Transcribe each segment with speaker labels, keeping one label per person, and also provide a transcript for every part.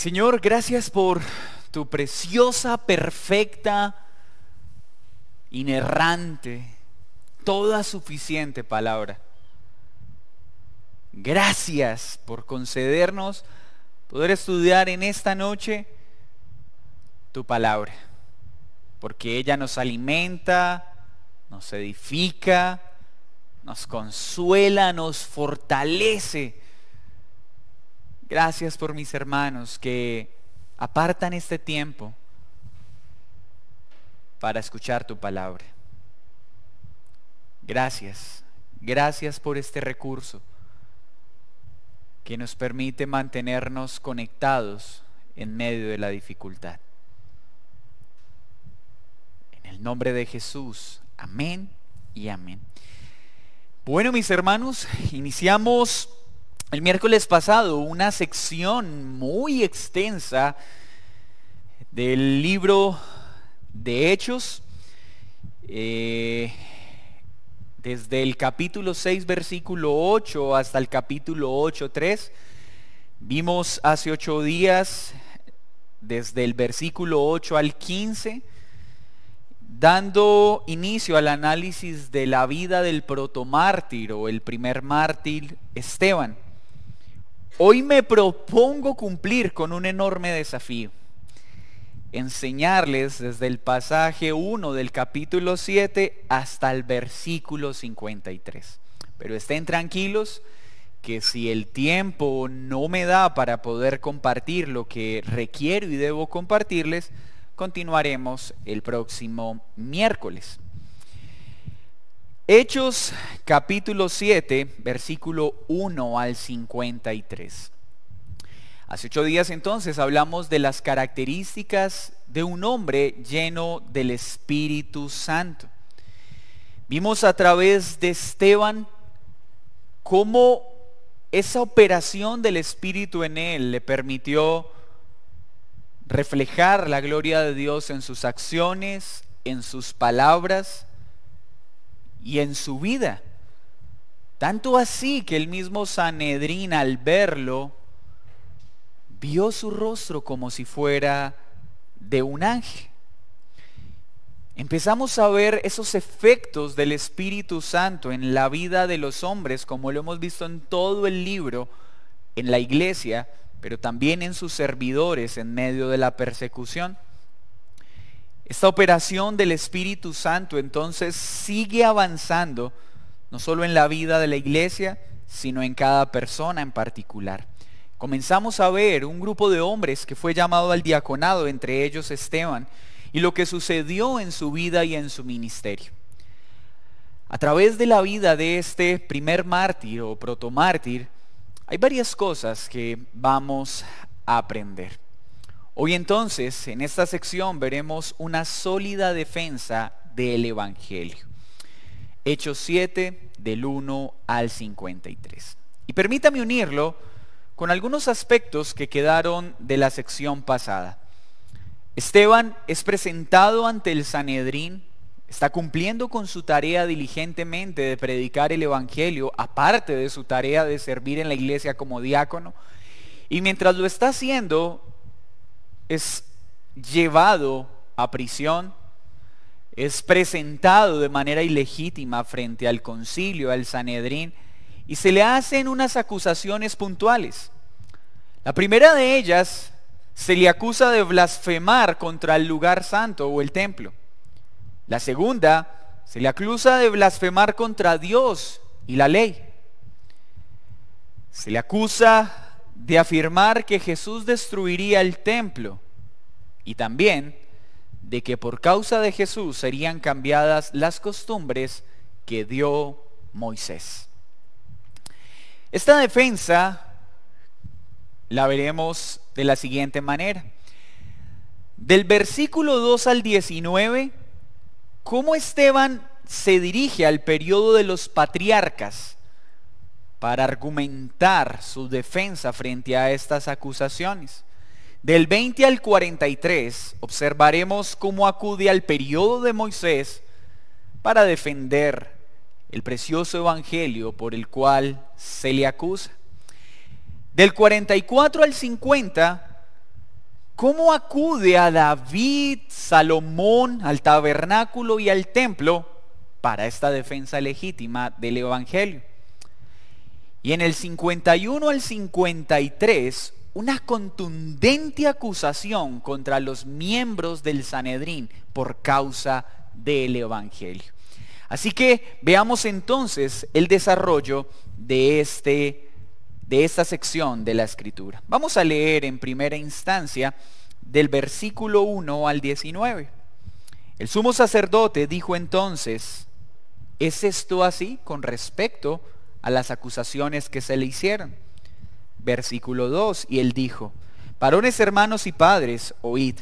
Speaker 1: Señor, gracias por tu preciosa, perfecta, inerrante, toda suficiente palabra. Gracias por concedernos poder estudiar en esta noche tu palabra, porque ella nos alimenta, nos edifica, nos consuela, nos fortalece. Gracias por mis hermanos que apartan este tiempo para escuchar tu palabra. Gracias, gracias por este recurso que nos permite mantenernos conectados en medio de la dificultad. En el nombre de Jesús, amén y amén. Bueno, mis hermanos, iniciamos el miércoles pasado una sección muy extensa del libro de Hechos, desde el capítulo 6 versículo 8 hasta el capítulo 8:3. Vimos hace 8 días desde el versículo 8 al 15, dando inicio al análisis de la vida del protomártir o el primer mártir, Esteban. Hoy me propongo cumplir con un enorme desafío: enseñarles desde el pasaje 1 del capítulo 7 hasta el versículo 53. Pero estén tranquilos que si el tiempo no me da para poder compartir lo que requiero y debo compartirles, continuaremos el próximo miércoles. Hechos capítulo 7, versículo 1 al 53. Hace 8 días entonces hablamos de las características de un hombre lleno del Espíritu Santo. Vimos a través de Esteban cómo esa operación del Espíritu en él le permitió reflejar la gloria de Dios en sus acciones, en sus palabras y en su vida. Tanto así que el mismo Sanedrín, al verlo, vio su rostro como si fuera de un ángel. Empezamos a ver esos efectos del Espíritu Santo en la vida de los hombres, como lo hemos visto en todo el libro, en la iglesia, pero también en sus servidores en medio de la persecución. Esta operación del Espíritu Santo entonces sigue avanzando, no solo en la vida de la iglesia, sino en cada persona en particular. Comenzamos a ver un grupo de hombres que fue llamado al diaconado, entre ellos Esteban, y lo que sucedió en su vida y en su ministerio. A través de la vida de este primer mártir o protomártir, hay varias cosas que vamos a aprender. Hoy entonces, en esta sección, veremos una sólida defensa del Evangelio. Hechos 7, del 1 al 53. Y permítame unirlo con algunos aspectos que quedaron de la sección pasada. Esteban es presentado ante el Sanedrín, está cumpliendo con su tarea diligentemente de predicar el Evangelio, aparte de su tarea de servir en la iglesia como diácono, y mientras lo está haciendo, es llevado a prisión, es presentado de manera ilegítima frente al concilio, al Sanedrín, y se le hacen unas acusaciones puntuales. La primera de ellas, se le acusa de blasfemar contra el lugar santo o el templo. La segunda, se le acusa de blasfemar contra Dios y la ley. Se le acusa de afirmar que Jesús destruiría el templo y también de que por causa de Jesús serían cambiadas las costumbres que dio Moisés. Esta defensa la veremos de la siguiente manera. Del versículo 2 al 19, cómo Esteban se dirige al periodo de los patriarcas para argumentar su defensa frente a estas acusaciones. Del 20 al 43 observaremos cómo acude al periodo de Moisés para defender el precioso evangelio por el cual se le acusa. Del 44 al 50 ¿cómo acude a David, Salomón, al tabernáculo y al templo para esta defensa legítima del Evangelio? Y en el 51 al 53, una contundente acusación contra los miembros del Sanedrín por causa del Evangelio. Así que veamos entonces el desarrollo de esta sección de la Escritura. Vamos a leer en primera instancia del versículo 1 al 19. El sumo sacerdote dijo entonces: ¿es esto así con respecto a las acusaciones que se le hicieron? Versículo 2, y él dijo: varones, hermanos y padres, oíd.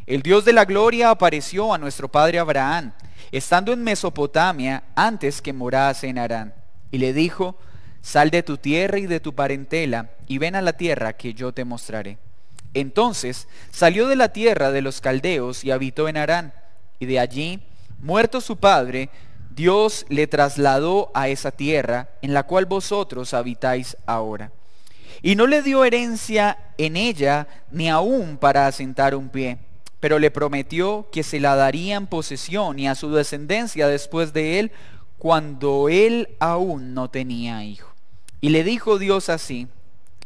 Speaker 1: El Dios de la gloria apareció a nuestro padre Abraham, estando en Mesopotamia, antes que morase en Harán, y le dijo: sal de tu tierra y de tu parentela, y ven a la tierra que yo te mostraré. Entonces salió de la tierra de los caldeos y habitó en Harán, y de allí, muerto su padre, Dios le trasladó a esa tierra en la cual vosotros habitáis ahora. Y no le dio herencia en ella, ni aún para asentar un pie, pero le prometió que se la daría en posesión y a su descendencia después de él, cuando él aún no tenía hijo. Y le dijo Dios así: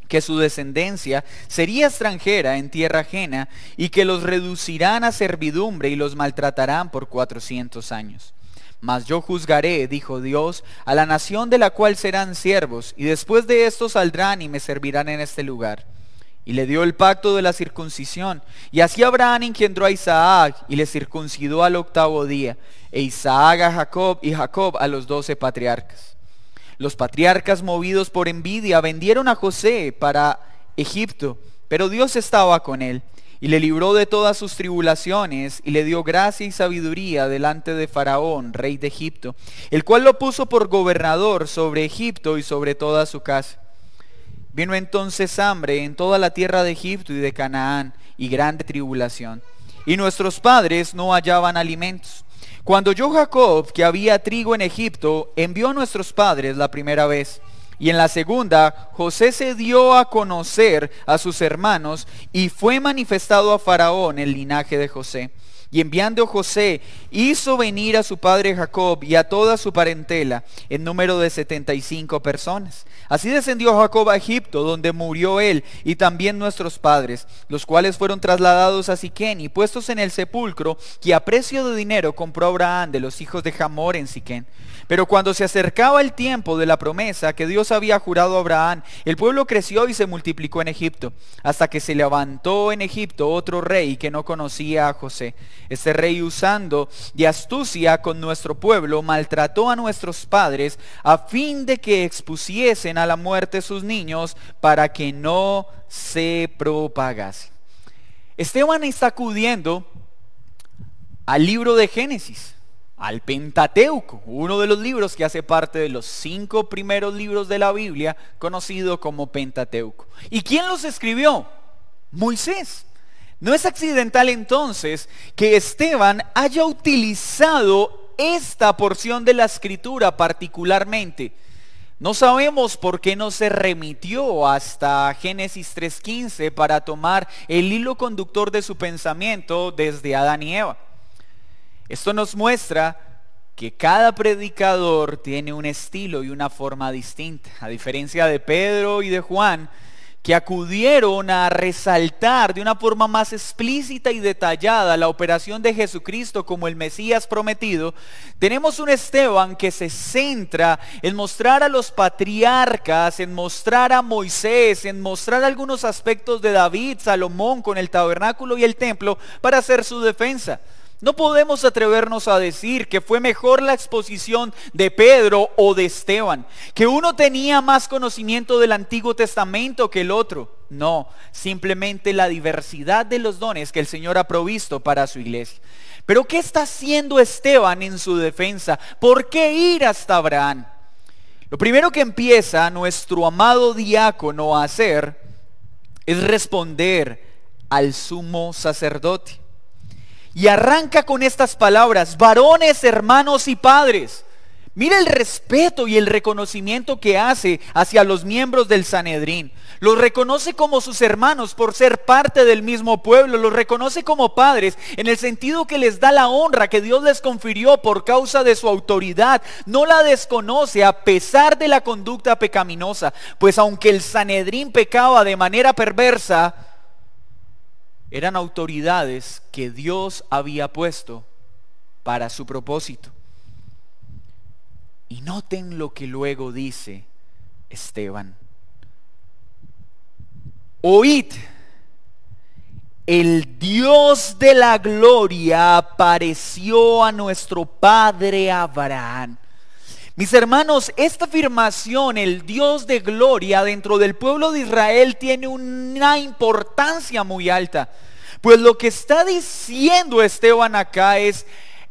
Speaker 1: que su descendencia sería extranjera en tierra ajena, y que los reducirán a servidumbre y los maltratarán por 400 años. Mas yo juzgaré, dijo Dios, a la nación de la cual serán siervos, y después de esto saldrán y me servirán en este lugar. Y le dio el pacto de la circuncisión, y así Abraham engendró a Isaac, y le circuncidó al 8º día, e Isaac a Jacob, y Jacob a los 12 patriarcas. Los patriarcas, movidos por envidia, vendieron a José para Egipto, pero Dios estaba con él, y le libró de todas sus tribulaciones, y le dio gracia y sabiduría delante de Faraón, rey de Egipto, el cual lo puso por gobernador sobre Egipto y sobre toda su casa. Vino entonces hambre en toda la tierra de Egipto y de Canaán, y grande tribulación, y nuestros padres no hallaban alimentos. Cuando oyó Jacob que había trigo en Egipto, envió a nuestros padres la primera vez. Y en la segunda, José se dio a conocer a sus hermanos, y fue manifestado a Faraón el linaje de José. Y enviando José, hizo venir a su padre Jacob y a toda su parentela, en número de 75 personas. Así descendió Jacob a Egipto, donde murió él y también nuestros padres, los cuales fueron trasladados a Siquén y puestos en el sepulcro que a precio de dinero compró Abraham de los hijos de Hamor en Siquén. Pero cuando se acercaba el tiempo de la promesa que Dios había jurado a Abraham, el pueblo creció y se multiplicó en Egipto, hasta que se levantó en Egipto otro rey que no conocía a José. Este rey, usando de astucia con nuestro pueblo, maltrató a nuestros padres a fin de que expusiesen a la muerte sus niños para que no se propagase. Esteban está acudiendo al libro de Génesis, al Pentateuco, uno de los libros que hace parte de los 5 primeros libros de la Biblia, conocido como Pentateuco. ¿Y quién los escribió? Moisés. No es accidental entonces que Esteban haya utilizado esta porción de la Escritura particularmente. No sabemos por qué no se remitió hasta Génesis 3:15 para tomar el hilo conductor de su pensamiento desde Adán y Eva. Esto nos muestra que cada predicador tiene un estilo y una forma distinta, a diferencia de Pedro y de Juan, que acudieron a resaltar de una forma más explícita y detallada la operación de Jesucristo como el Mesías prometido. Tenemos un Esteban que se centra en mostrar a los patriarcas, en mostrar a Moisés, en mostrar algunos aspectos de David, Salomón con el tabernáculo y el templo para hacer su defensa. No podemos atrevernos a decir que fue mejor la exposición de Pedro o de Esteban, que uno tenía más conocimiento del Antiguo Testamento que el otro. No, simplemente la diversidad de los dones que el Señor ha provisto para su iglesia. Pero ¿qué está haciendo Esteban en su defensa? ¿Por qué ir hasta Abraham? Lo primero que empieza nuestro amado diácono a hacer es responder al sumo sacerdote. Y arranca con estas palabras: varones, hermanos y padres. Mira el respeto y el reconocimiento que hace hacia los miembros del Sanedrín. Los reconoce como sus hermanos por ser parte del mismo pueblo. Los reconoce como padres en el sentido que les da la honra que Dios les confirió por causa de su autoridad. No la desconoce a pesar de la conducta pecaminosa. Pues aunque el Sanedrín pecaba de manera perversa, eran autoridades que Dios había puesto para su propósito. Y noten lo que luego dice Esteban. Oíd, el Dios de la gloria apareció a nuestro padre Abraham. Mis hermanos, esta afirmación, el Dios de gloria, dentro del pueblo de Israel tiene una importancia muy alta. Pues lo que está diciendo Esteban acá es: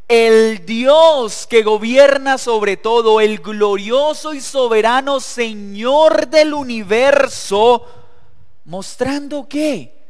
Speaker 1: el Dios que gobierna sobre todo, el glorioso y soberano Señor del universo, mostrando ¿qué?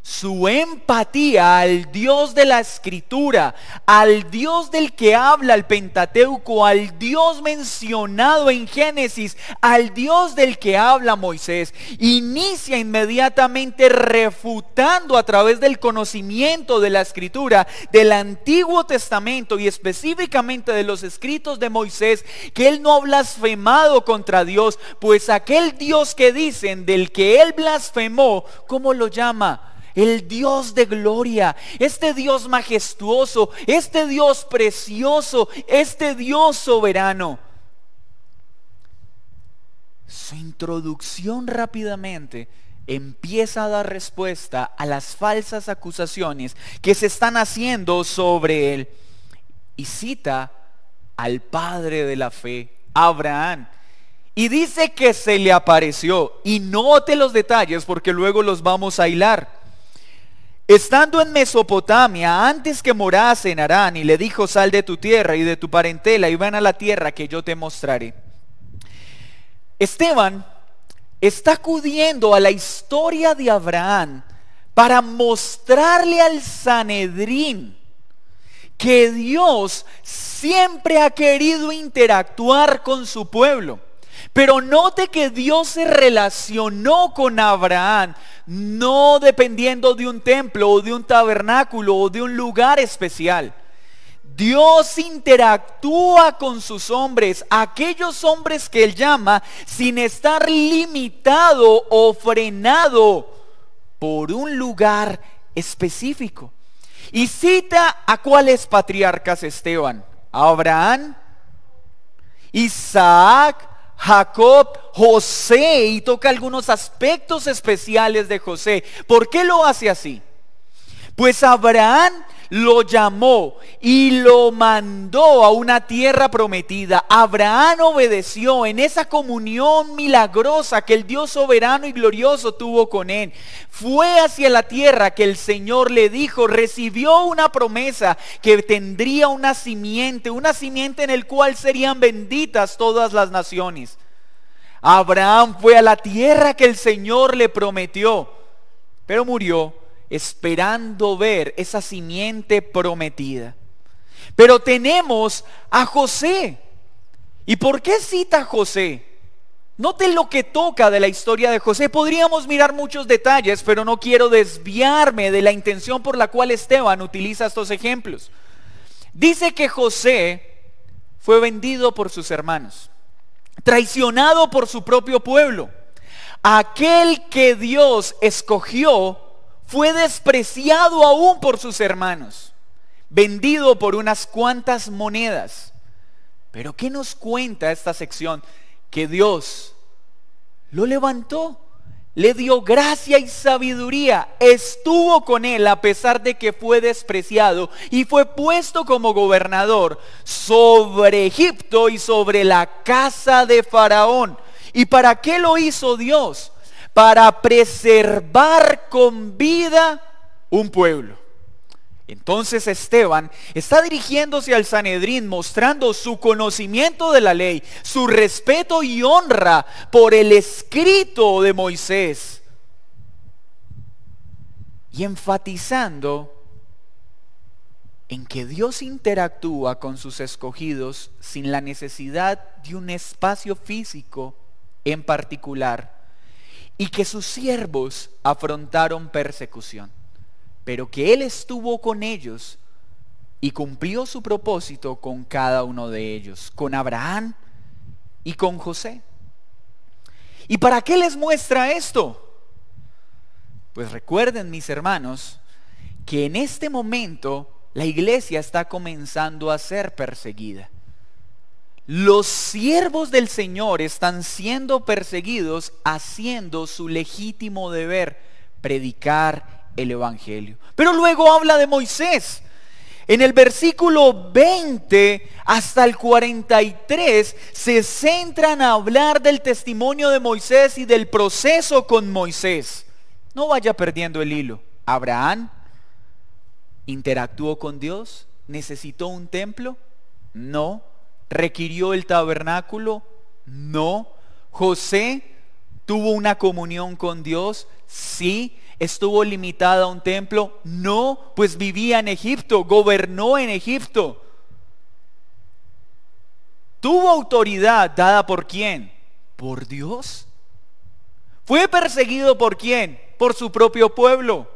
Speaker 1: Su empatía al Dios de la Escritura, al Dios del que habla el Pentateuco, al Dios mencionado en Génesis, al Dios del que habla Moisés. Inicia inmediatamente refutando a través del conocimiento de la Escritura, del Antiguo Testamento y específicamente de los escritos de Moisés, que él no ha blasfemado contra Dios, pues aquel Dios que dicen del que él blasfemó, ¿cómo lo llama? El Dios de gloria, este Dios majestuoso, este Dios precioso, este Dios soberano. Su introducción rápidamente empieza a dar respuesta a las falsas acusaciones que se están haciendo sobre él. Y cita al padre de la fe, Abraham. Y dice que se le apareció. Y note los detalles porque luego los vamos a hilar. Estando en Mesopotamia, antes que morase en Harán, y le dijo: sal de tu tierra y de tu parentela y ven a la tierra que yo te mostraré. Esteban está acudiendo a la historia de Abraham para mostrarle al Sanedrín que Dios siempre ha querido interactuar con su pueblo. Pero note que Dios se relacionó con Abraham no dependiendo de un templo o de un tabernáculo o de un lugar especial. Dios interactúa con sus hombres, aquellos hombres que él llama, sin estar limitado o frenado por un lugar específico. Y cita a cuáles patriarcas Esteban: Abraham, Isaac, Jacob, José, y toca algunos aspectos especiales de José. ¿Por qué lo hace así? Pues Abraham lo llamó y lo mandó a una tierra prometida. Abraham obedeció en esa comunión milagrosa que el Dios soberano y glorioso tuvo con él. Fue hacia la tierra que el Señor le dijo, recibió una promesa que tendría una simiente en el cual serían benditas todas las naciones. Abraham fue a la tierra que el Señor le prometió, pero murió esperando ver esa simiente prometida. Pero tenemos a José. ¿Y por qué cita a José? Noten lo que toca de la historia de José. Podríamos mirar muchos detalles, pero no quiero desviarme de la intención por la cual Esteban utiliza estos ejemplos. Dice que José fue vendido por sus hermanos, traicionado por su propio pueblo. Aquel que Dios escogió fue despreciado aún por sus hermanos, vendido por unas cuantas monedas. Pero ¿qué nos cuenta esta sección? Que Dios lo levantó, le dio gracia y sabiduría, estuvo con él a pesar de que fue despreciado y fue puesto como gobernador sobre Egipto y sobre la casa de Faraón. ¿Y para qué lo hizo Dios? Para preservar con vida un pueblo. Entonces Esteban está dirigiéndose al Sanedrín, mostrando su conocimiento de la ley, su respeto y honra por el escrito de Moisés, y enfatizando en que Dios interactúa con sus escogidos sin la necesidad de un espacio físico en particular, y que sus siervos afrontaron persecución, pero que Él estuvo con ellos y cumplió su propósito con cada uno de ellos, con Abraham y con José. ¿Y para qué les muestra esto? Pues recuerden, mis hermanos, que en este momento la iglesia está comenzando a ser perseguida. Los siervos del Señor están siendo perseguidos haciendo su legítimo deber, predicar el evangelio. Pero luego habla de Moisés. En el versículo 20 hasta el 43 se centran a hablar del testimonio de Moisés y del proceso con Moisés. No vaya perdiendo el hilo. Abraham interactuó con Dios, necesitó un templo, no. ¿Requirió el tabernáculo? No. ¿José tuvo una comunión con Dios? Sí. ¿Estuvo limitada a un templo? No, pues vivía en Egipto, gobernó en Egipto. ¿Tuvo autoridad dada por quién? Por Dios. ¿Fue perseguido por quién? Por su propio pueblo.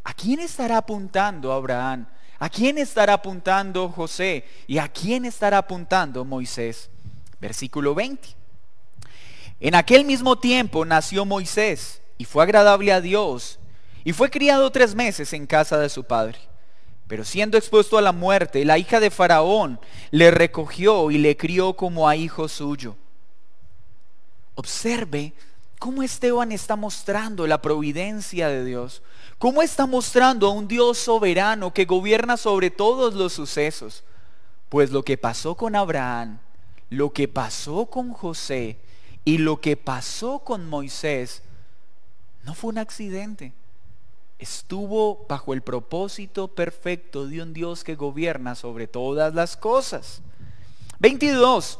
Speaker 1: ¿A quién estará apuntando Abraham? ¿A quién estará apuntando José? ¿Y a quién estará apuntando Moisés? Versículo 20. En aquel mismo tiempo nació Moisés y fue agradable a Dios y fue criado 3 meses en casa de su padre. Pero siendo expuesto a la muerte, la hija de Faraón le recogió y le crió como a hijo suyo. Observe cómo Esteban está mostrando la providencia de Dios. Cómo está mostrando a un Dios soberano que gobierna sobre todos los sucesos. Pues lo que pasó con Abraham, lo que pasó con José y lo que pasó con Moisés no fue un accidente. Estuvo bajo el propósito perfecto de un Dios que gobierna sobre todas las cosas. 22.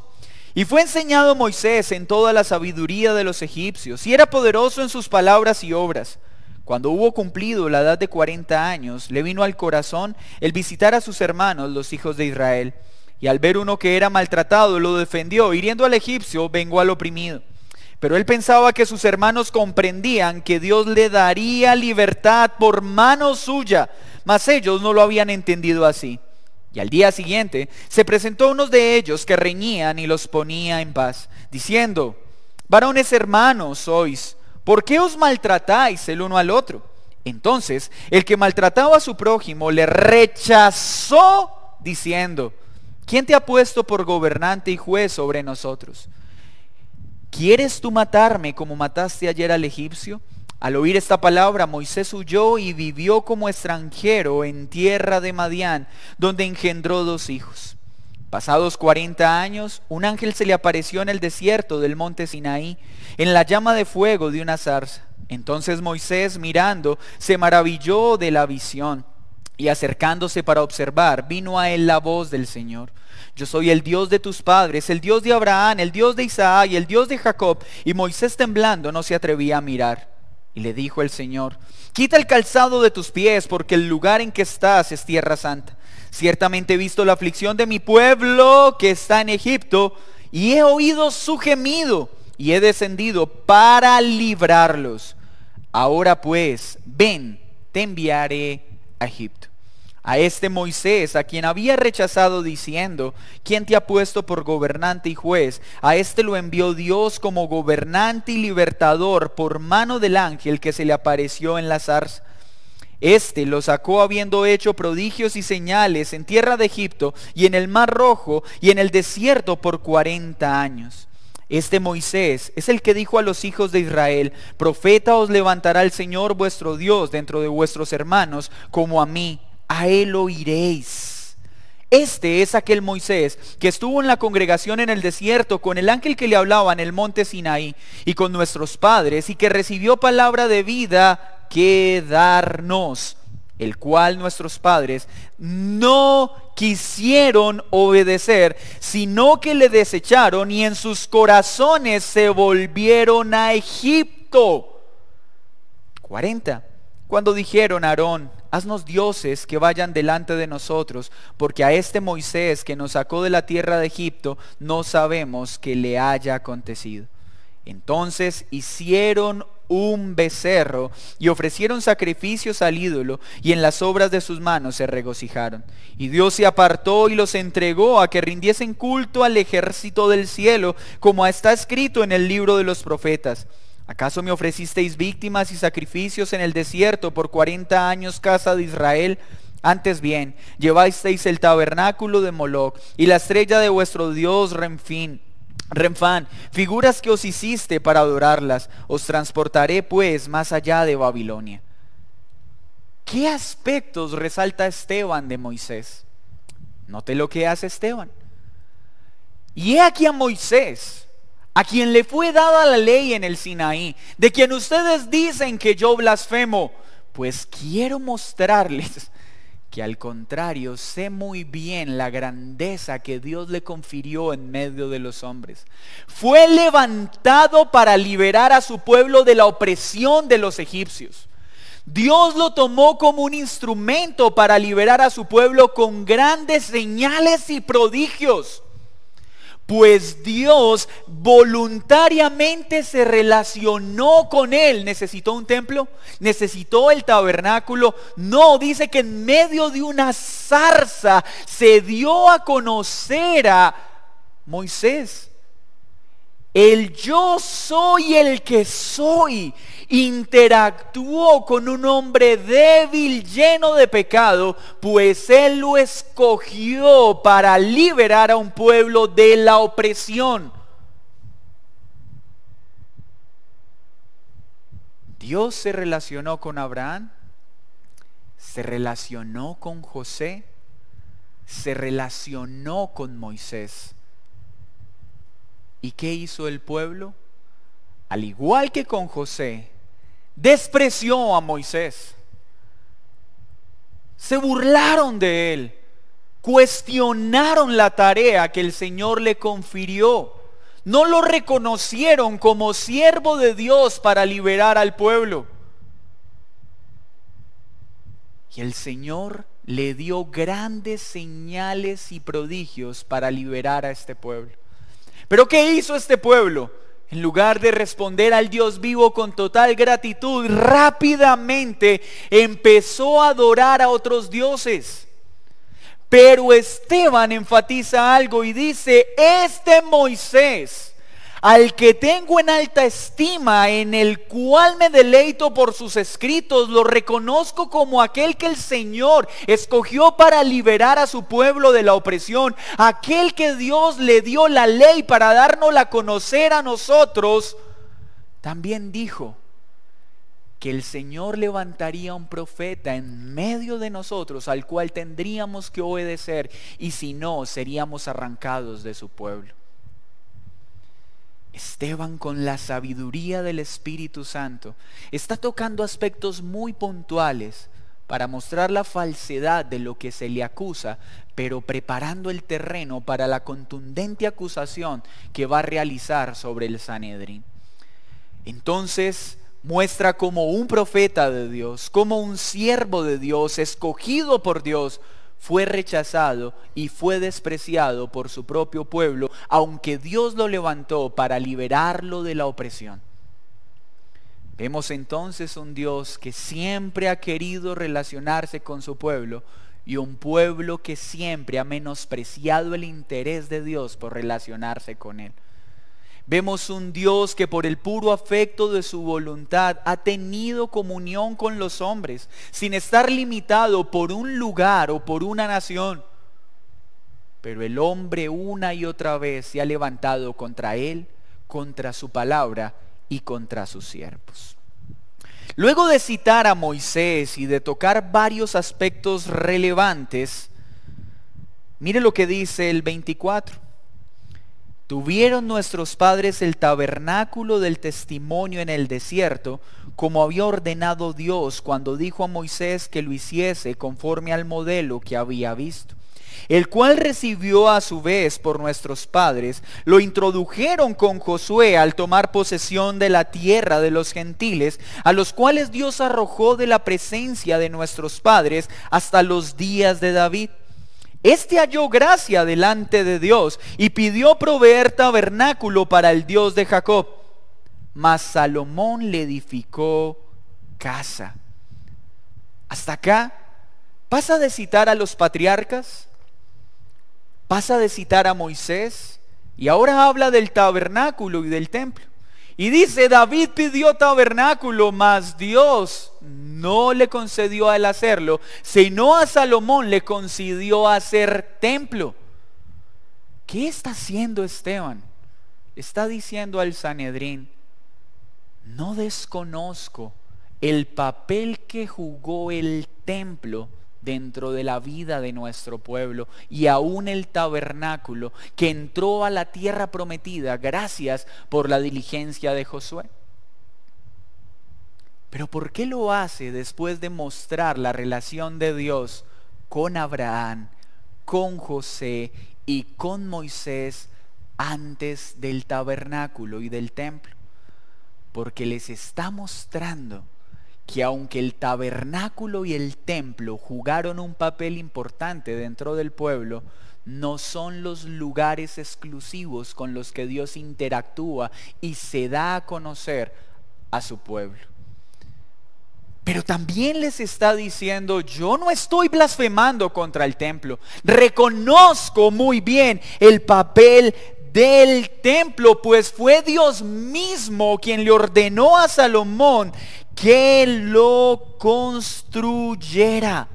Speaker 1: Y fue enseñado Moisés en toda la sabiduría de los egipcios, y era poderoso en sus palabras y obras. Cuando hubo cumplido la edad de 40 años, le vino al corazón el visitar a sus hermanos, los hijos de Israel. Y al ver uno que era maltratado, lo defendió. Hiriendo al egipcio, vengó al oprimido. Pero él pensaba que sus hermanos comprendían que Dios le daría libertad por mano suya, mas ellos no lo habían entendido así. Y al día siguiente se presentó unos de ellos que reñían y los ponía en paz, diciendo: varones hermanos sois, ¿por qué os maltratáis el uno al otro? Entonces el que maltrataba a su prójimo le rechazó, diciendo: ¿quién te ha puesto por gobernante y juez sobre nosotros? ¿Quieres tú matarme como mataste ayer al egipcio? Al oír esta palabra, Moisés huyó y vivió como extranjero en tierra de Madián, donde engendró 2 hijos. Pasados 40 años, un ángel se le apareció en el desierto del monte Sinaí, en la llama de fuego de una zarza. Entonces Moisés, mirando, se maravilló de la visión, y acercándose para observar, vino a él la voz del Señor: yo soy el Dios de tus padres, el Dios de Abraham, el Dios de Isaac y el Dios de Jacob. Y Moisés, temblando, no se atrevía a mirar. Y le dijo el Señor: quita el calzado de tus pies, porque el lugar en que estás es tierra santa. Ciertamente he visto la aflicción de mi pueblo que está en Egipto, y he oído su gemido, y he descendido para librarlos. Ahora pues, ven, te enviaré a Egipto. A este Moisés, a quien había rechazado diciendo: ¿quién te ha puesto por gobernante y juez? A este lo envió Dios como gobernante y libertador por mano del ángel que se le apareció en la zarza. Este lo sacó habiendo hecho prodigios y señales en tierra de Egipto y en el mar Rojo y en el desierto por 40 años. Este Moisés es el que dijo a los hijos de Israel: profeta os levantará el Señor vuestro Dios dentro de vuestros hermanos, como a mí. A él oiréis. Este es aquel Moisés que estuvo en la congregación en el desierto con el ángel que le hablaba en el monte Sinaí y con nuestros padres, y que recibió palabra de vida que darnos, el cual nuestros padres no quisieron obedecer, sino que le desecharon y en sus corazones se volvieron a Egipto. 40. Cuando dijeron a Aarón: haznos dioses que vayan delante de nosotros, porque a este Moisés que nos sacó de la tierra de Egipto, no sabemos que le haya acontecido. Entonces hicieron un becerro y ofrecieron sacrificios al ídolo, y en las obras de sus manos se regocijaron. Y Dios se apartó y los entregó a que rindiesen culto al ejército del cielo, como está escrito en el libro de los profetas. ¿Acaso me ofrecisteis víctimas y sacrificios en el desierto por 40 años, casa de Israel? Antes bien, llevasteis el tabernáculo de Moloc y la estrella de vuestro dios Renfán, figuras que os hiciste para adorarlas. Os transportaré pues más allá de Babilonia. ¿Qué aspectos resalta Esteban de Moisés? Note lo que hace Esteban. Y he aquí a Moisés, a quien le fue dada la ley en el Sinaí, de quien ustedes dicen que yo blasfemo, pues quiero mostrarles que al contrario sé muy bien la grandeza que Dios le confirió en medio de los hombres. Fue levantado para liberar a su pueblo de la opresión de los egipcios. Dios lo tomó como un instrumento para liberar a su pueblo con grandes señales y prodigios. Pues Dios voluntariamente se relacionó con él. ¿Necesitó un templo? ¿Necesitó el tabernáculo? No, dice que en medio de una zarza se dio a conocer a Moisés. El yo soy el que soy interactuó con un hombre débil, lleno de pecado, pues él lo escogió para liberar a un pueblo de la opresión. Dios se relacionó con Abraham, se relacionó con José, se relacionó con Moisés. ¿Y qué hizo el pueblo? Al igual que con José, despreció a Moisés. Se burlaron de él, cuestionaron la tarea que el Señor le confirió. No lo reconocieron como siervo de Dios para liberar al pueblo. Y el Señor le dio grandes señales y prodigios para liberar a este pueblo. ¿Pero qué hizo este pueblo? En lugar de responder al Dios vivo con total gratitud, rápidamente empezó a adorar a otros dioses. Pero Esteban enfatiza algo y dice: este Moisés, al que tengo en alta estima, en el cual me deleito por sus escritos, lo reconozco como aquel que el Señor escogió para liberar a su pueblo de la opresión, aquel que Dios le dio la ley para dárnosla a conocer a nosotros. También dijo que el Señor levantaría un profeta en medio de nosotros al cual tendríamos que obedecer, y si no, seríamos arrancados de su pueblo. Esteban, con la sabiduría del Espíritu Santo, está tocando aspectos muy puntuales para mostrar la falsedad de lo que se le acusa, pero preparando el terreno para la contundente acusación que va a realizar sobre el Sanedrín. Entonces muestra como un profeta de Dios, como un siervo de Dios, escogido por Dios, fue rechazado y fue despreciado por su propio pueblo, aunque Dios lo levantó para liberarlo de la opresión. Vemos entonces un Dios que siempre ha querido relacionarse con su pueblo, y un pueblo que siempre ha menospreciado el interés de Dios por relacionarse con él. Vemos un Dios que por el puro afecto de su voluntad ha tenido comunión con los hombres, sin estar limitado por un lugar o por una nación. Pero el hombre una y otra vez se ha levantado contra él, contra su palabra y contra sus siervos. Luego de citar a Moisés y de tocar varios aspectos relevantes, mire lo que dice el 24. Tuvieron nuestros padres el tabernáculo del testimonio en el desierto, como había ordenado Dios cuando dijo a Moisés que lo hiciese conforme al modelo que había visto. el cual recibió a su vez por nuestros padres, lo introdujeron con Josué al tomar posesión de la tierra de los gentiles, a los cuales Dios arrojó de la presencia de nuestros padres hasta los días de David. Este halló gracia delante de Dios y pidió proveer tabernáculo para el Dios de Jacob. Mas Salomón le edificó casa. Hasta acá pasa de citar a los patriarcas, pasa de citar a Moisés, y ahora habla del tabernáculo y del templo. Y dice, David pidió tabernáculo, mas Dios no le concedió a él hacerlo, sino a Salomón le concedió hacer templo. ¿Qué está haciendo Esteban? Está diciendo al Sanedrín, no desconozco el papel que jugó el templo dentro de la vida de nuestro pueblo, y aún el tabernáculo que entró a la tierra prometida gracias por la diligencia de Josué. Pero ¿por qué lo hace después de mostrar la relación de Dios con Abraham, con José y con Moisés antes del tabernáculo y del templo? Porque les está mostrando que aunque el tabernáculo y el templo jugaron un papel importante dentro del pueblo, no son los lugares exclusivos con los que Dios interactúa y se da a conocer a su pueblo. Pero también les está diciendo, yo no estoy blasfemando contra el templo. Reconozco muy bien el papel del templo, pues fue Dios mismo quien le ordenó a Salomón que lo construyera.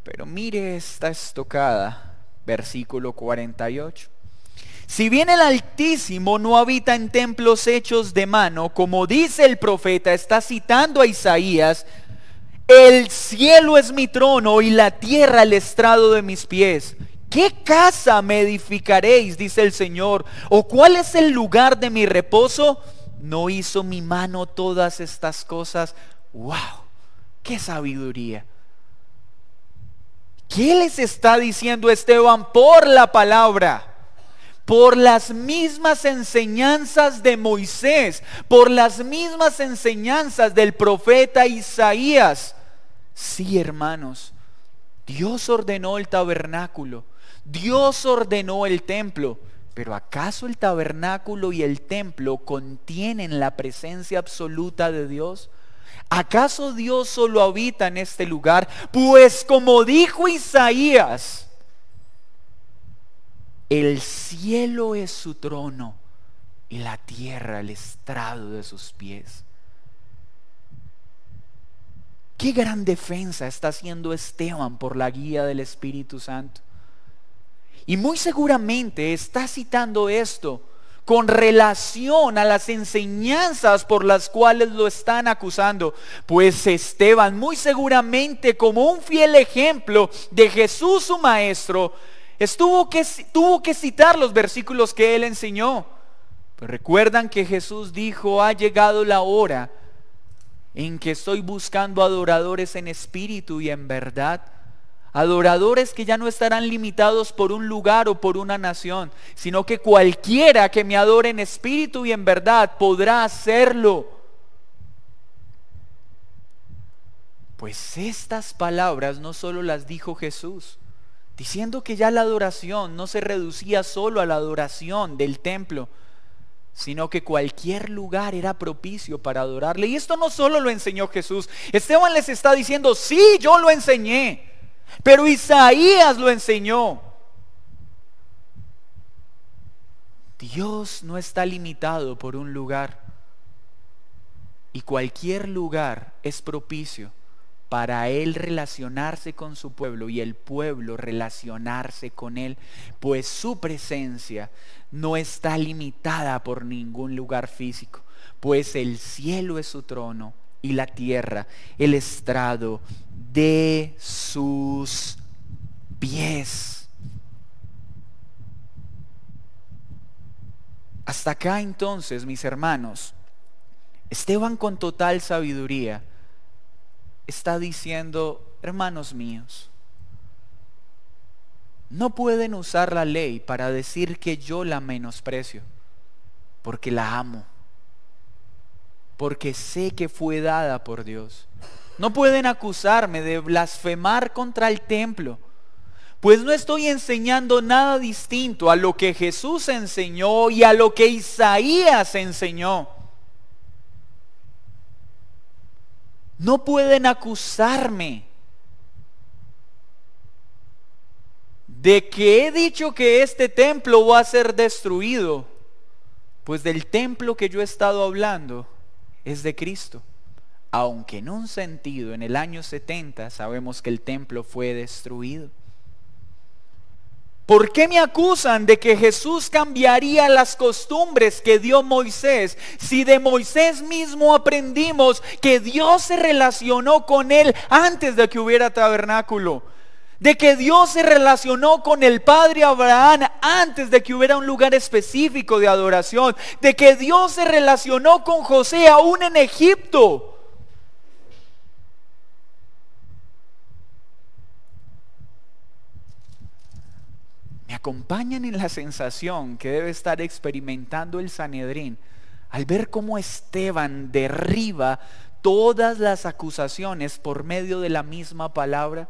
Speaker 1: Pero mire esta estocada, versículo 48. Si bien el Altísimo no habita en templos hechos de mano, como dice el profeta, está citando a Isaías, el cielo es mi trono y la tierra el estrado de mis pies. ¿Qué casa me edificaréis? Dice el Señor. ¿O cuál es el lugar de mi reposo? ¿No hizo mi mano todas estas cosas? ¡Wow! ¡Qué sabiduría! ¿Qué les está diciendo Esteban por la palabra? Por las mismas enseñanzas de Moisés, por las mismas enseñanzas del profeta Isaías. Sí, hermanos, Dios ordenó el tabernáculo, Dios ordenó el templo, pero ¿acaso el tabernáculo y el templo contienen la presencia absoluta de Dios? ¿Acaso Dios solo habita en este lugar? Pues como dijo Isaías, el cielo es su trono y la tierra el estrado de sus pies. Qué gran defensa está haciendo Esteban por la guía del Espíritu Santo. Y muy seguramente está citando esto con relación a las enseñanzas por las cuales lo están acusando. Pues Esteban, muy seguramente como un fiel ejemplo de Jesús su maestro, tuvo que citar los versículos que él enseñó. Pero recuerdan que Jesús dijo, ha llegado la hora en que estoy buscando adoradores en espíritu y en verdad. Adoradores que ya no estarán limitados por un lugar o por una nación, sino que cualquiera que me adore en espíritu y en verdad podrá hacerlo. Pues estas palabras no solo las dijo Jesús, diciendo que ya la adoración no se reducía solo a la adoración del templo, sino que cualquier lugar era propicio para adorarle. Y esto no solo lo enseñó Jesús. Esteban les está diciendo, sí, yo lo enseñé, pero Isaías lo enseñó. Dios no está limitado por un lugar, y cualquier lugar es propicio para Él relacionarse con su pueblo y el pueblo relacionarse con Él, pues su presencia no está limitada por ningún lugar físico, pues el cielo es su trono y la tierra el estrado de sus pies. Hasta acá entonces, mis hermanos, Esteban con total sabiduría está diciendo, hermanos míos, No pueden usar la ley para decir que yo la menosprecio, porque la amo, porque sé que fue dada por Dios. No pueden acusarme de blasfemar contra el templo, pues no estoy enseñando nada distinto a lo que Jesús enseñó y a lo que Isaías enseñó. No pueden acusarme de que he dicho que este templo va a ser destruido, pues del templo que yo he estado hablando es de Cristo. Aunque en un sentido, en el año 70, sabemos que el templo fue destruido. ¿Por qué me acusan de que Jesús cambiaría las costumbres que dio Moisés, si de Moisés mismo aprendimos que Dios se relacionó con él antes de que hubiera tabernáculo? De que Dios se relacionó con el padre Abraham antes de que hubiera un lugar específico de adoración. De que Dios se relacionó con José aún en Egipto. Me acompañan en la sensación que debe estar experimentando el Sanedrín al ver cómo Esteban derriba todas las acusaciones por medio de la misma palabra.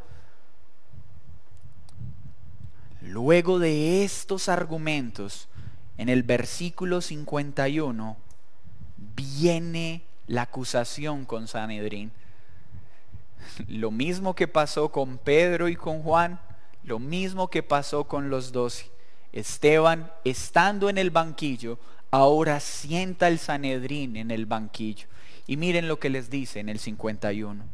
Speaker 1: Luego de estos argumentos, en el versículo 51, viene la acusación con Sanedrín. Lo mismo que pasó con Pedro y con Juan, lo mismo que pasó con los 12. Esteban, estando en el banquillo, ahora sienta el Sanedrín en el banquillo. Y miren lo que les dice en el 51.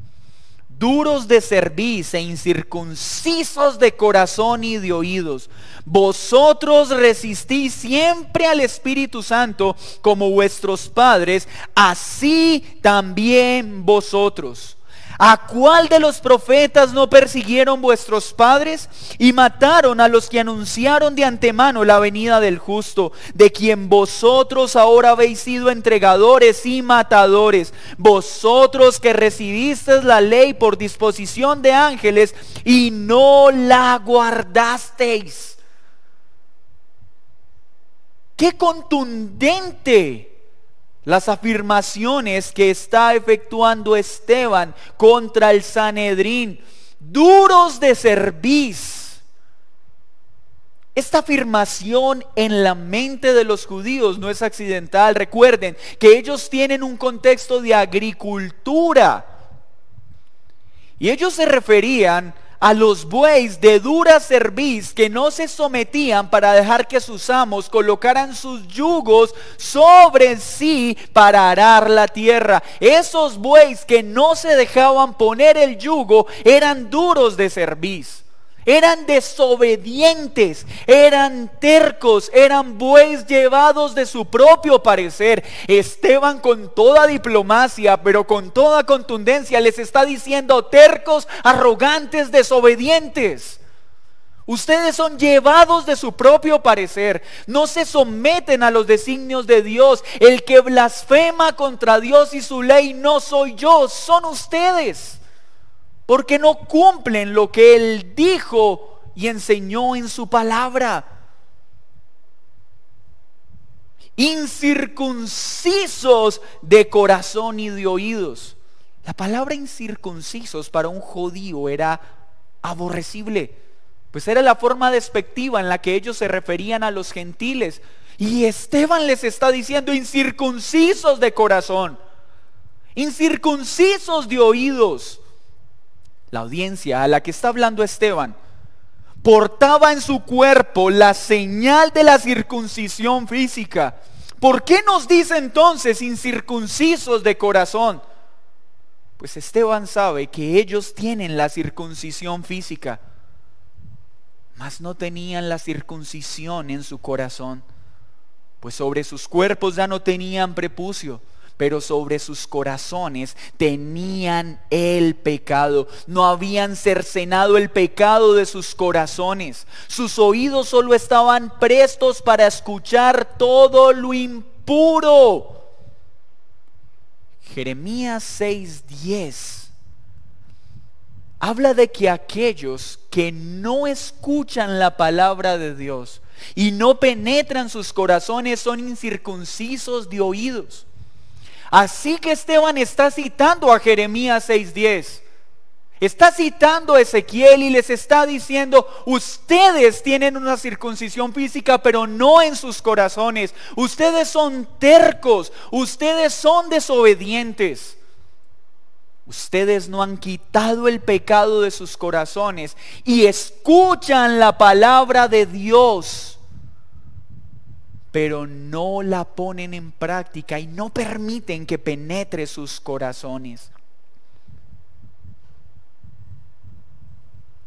Speaker 1: Duros de cerviz e incircuncisos de corazón y de oídos, vosotros resistís siempre al Espíritu Santo como vuestros padres, así también vosotros. ¿A cuál de los profetas no persiguieron vuestros padres y mataron a los que anunciaron de antemano la venida del justo, de quien vosotros ahora habéis sido entregadores y matadores? Vosotros que recibisteis la ley por disposición de ángeles y no la guardasteis. ¡Qué contundente! Las afirmaciones que está efectuando Esteban contra el Sanedrín. Duros de cerviz. Esta afirmación en la mente de los judíos no es accidental. Recuerden que ellos tienen un contexto de agricultura. Y ellos se referían a los bueyes de dura cerviz que no se sometían para dejar que sus amos colocaran sus yugos sobre sí para arar la tierra. Esos bueyes que no se dejaban poner el yugo eran duros de cerviz. Eran desobedientes, eran tercos, eran bueyes llevados de su propio parecer. Esteban, con toda diplomacia, pero con toda contundencia, les está diciendo: tercos, arrogantes, desobedientes. Ustedes son llevados de su propio parecer, no se someten a los designios de Dios. El que blasfema contra Dios y su ley no soy yo, son ustedes. Porque no cumplen lo que Él dijo y enseñó en su palabra. Incircuncisos de corazón y de oídos. La palabra incircuncisos para un judío era aborrecible, pues era la forma despectiva en la que ellos se referían a los gentiles. Y Esteban les está diciendo: incircuncisos de corazón, incircuncisos de oídos. La audiencia a la que está hablando Esteban portaba en su cuerpo la señal de la circuncisión física. ¿Por qué nos dice entonces incircuncisos de corazón? Pues Esteban sabe que ellos tienen la circuncisión física, mas no tenían la circuncisión en su corazón, pues sobre sus cuerpos ya no tenían prepucio, pero sobre sus corazones tenían el pecado. No habían cercenado el pecado de sus corazones. Sus oídos solo estaban prestos para escuchar todo lo impuro. Jeremías 6:10 habla de que aquellos que no escuchan la palabra de Dios y no penetran sus corazones son incircuncisos de oídos. Así que Esteban está citando a Jeremías 6:10. Está citando a Ezequiel y les está diciendo: ustedes tienen una circuncisión física, pero no en sus corazones. Ustedes son tercos, ustedes son desobedientes. Ustedes no han quitado el pecado de sus corazones y escuchan la palabra de Dios, pero no la ponen en práctica y no permiten que penetre sus corazones.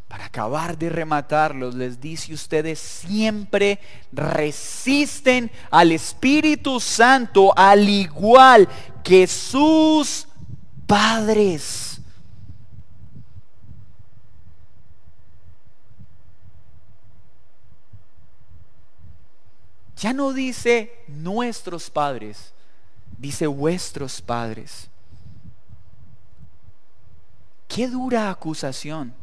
Speaker 1: Para acabar de rematarlos, les dice: ustedes siempre resisten al Espíritu Santo al igual que sus padres. Ya no dice nuestros padres, dice vuestros padres. Qué dura acusación.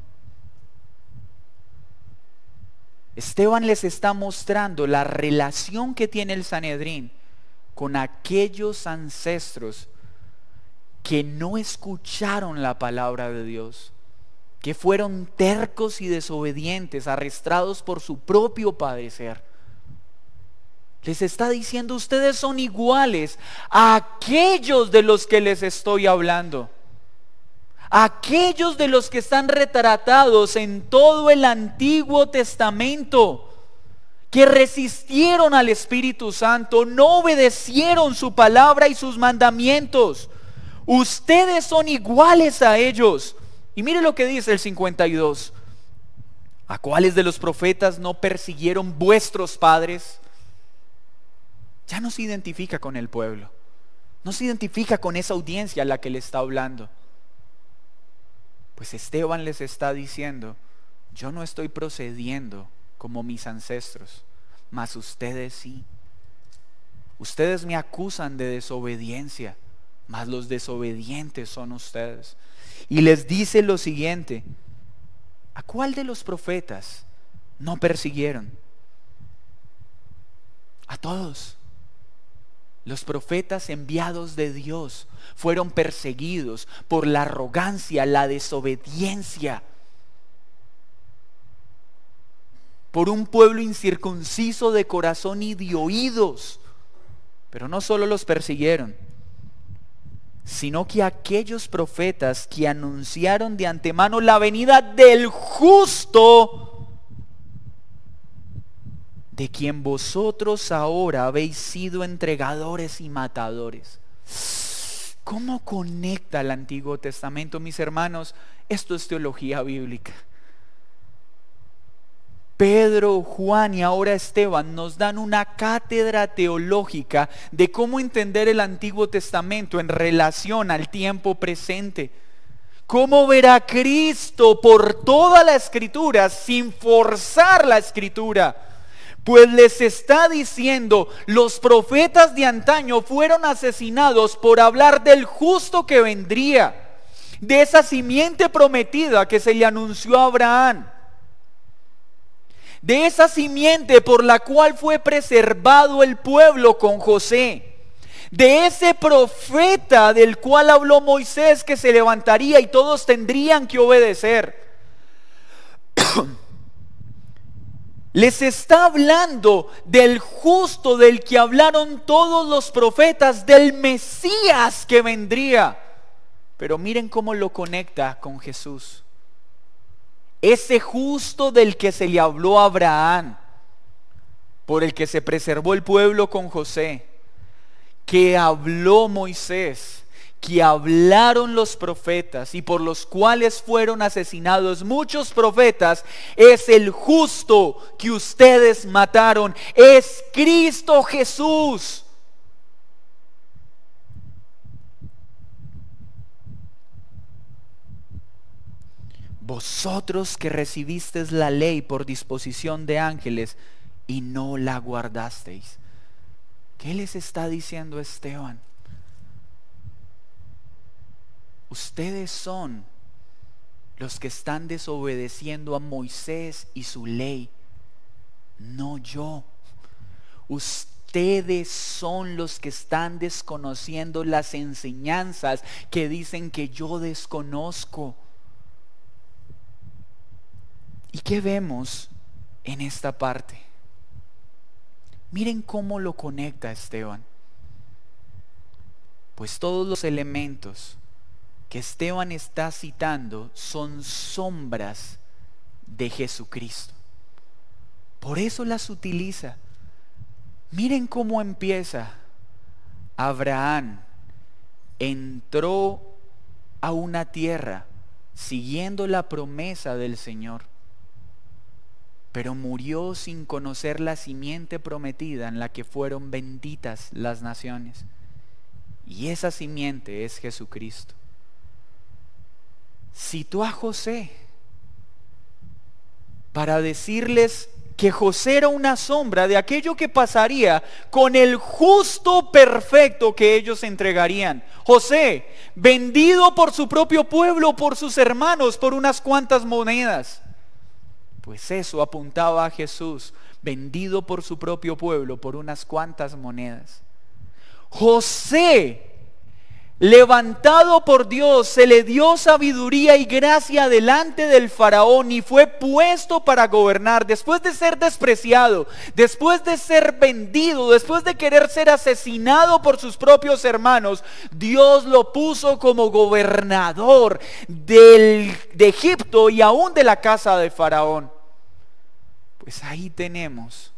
Speaker 1: Esteban les está mostrando la relación que tiene el Sanedrín con aquellos ancestros que no escucharon la palabra de Dios, que fueron tercos y desobedientes, arrastrados por su propio padecer. Les está diciendo: ustedes son iguales a aquellos de los que les estoy hablando. Aquellos de los que están retratados en todo el Antiguo Testamento, que resistieron al Espíritu Santo, no obedecieron su palabra y sus mandamientos. Ustedes son iguales a ellos. Y mire lo que dice el 52. ¿A cuáles de los profetas no persiguieron vuestros padres? Ya no se identifica con el pueblo, no se identifica con esa audiencia a la que le está hablando. Pues Esteban les está diciendo: yo no estoy procediendo como mis ancestros, mas ustedes sí. Ustedes me acusan de desobediencia, mas los desobedientes son ustedes. Y les dice lo siguiente: ¿a cuál de los profetas no persiguieron? A todos. Los profetas enviados de Dios fueron perseguidos por la arrogancia, la desobediencia, por un pueblo incircunciso de corazón y de oídos. Pero no solo los persiguieron, sino que aquellos profetas que anunciaron de antemano la venida del justo, de quien vosotros ahora habéis sido entregadores y matadores. ¿Cómo conecta el Antiguo Testamento, mis hermanos? Esto es teología bíblica. Pedro, Juan y ahora Esteban nos dan una cátedra teológica de cómo entender el Antiguo Testamento en relación al tiempo presente. ¿Cómo ver a Cristo por toda la Escritura sin forzar la Escritura? Pues les está diciendo: los profetas de antaño fueron asesinados por hablar del justo que vendría, de esa simiente prometida que se le anunció a Abraham, de esa simiente por la cual fue preservado el pueblo con José, de ese profeta del cual habló Moisés, que se levantaría y todos tendrían que obedecer. Les está hablando del justo del que hablaron todos los profetas, del Mesías que vendría. Pero miren cómo lo conecta con Jesús. Ese justo del que se le habló a Abraham, por el que se preservó el pueblo con José, que habló Moisés, que hablaron los profetas y por los cuales fueron asesinados muchos profetas, es el justo que ustedes mataron, es Cristo Jesús. Vosotros que recibisteis la ley por disposición de ángeles y no la guardasteis. ¿Qué les está diciendo Esteban? Ustedes son los que están desobedeciendo a Moisés y su ley, no yo. Ustedes son los que están desconociendo las enseñanzas que dicen que yo desconozco. ¿Y qué vemos en esta parte? Miren cómo lo conecta Esteban. Pues todos los elementos que Esteban está citando son sombras de Jesucristo. Por eso las utiliza. Miren cómo empieza. Abraham entró a una tierra siguiendo la promesa del Señor, pero murió sin conocer la simiente prometida en la que fueron benditas las naciones. Y esa simiente es Jesucristo. Citó a José para decirles que José era una sombra de aquello que pasaría con el justo perfecto que ellos entregarían. José, vendido por su propio pueblo, por sus hermanos, por unas cuantas monedas. Pues eso apuntaba a Jesús, vendido por su propio pueblo, por unas cuantas monedas. José, levantado por Dios, se le dio sabiduría y gracia delante del faraón y fue puesto para gobernar. Después de ser despreciado, después de ser vendido, después de querer ser asesinado por sus propios hermanos, Dios lo puso como gobernador de Egipto y aún de la casa de faraón. Pues ahí tenemos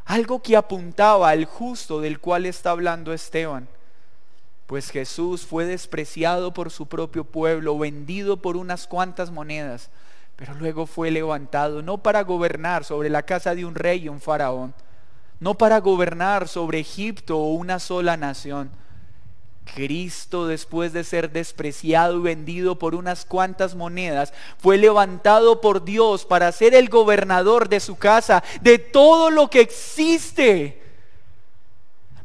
Speaker 1: algo que apuntaba al justo del cual está hablando Esteban. Pues Jesús fue despreciado por su propio pueblo, vendido por unas cuantas monedas, pero luego fue levantado, no para gobernar sobre la casa de un rey y un faraón, no para gobernar sobre Egipto o una sola nación. Cristo, después de ser despreciado y vendido por unas cuantas monedas, fue levantado por Dios para ser el gobernador de su casa, de todo lo que existe,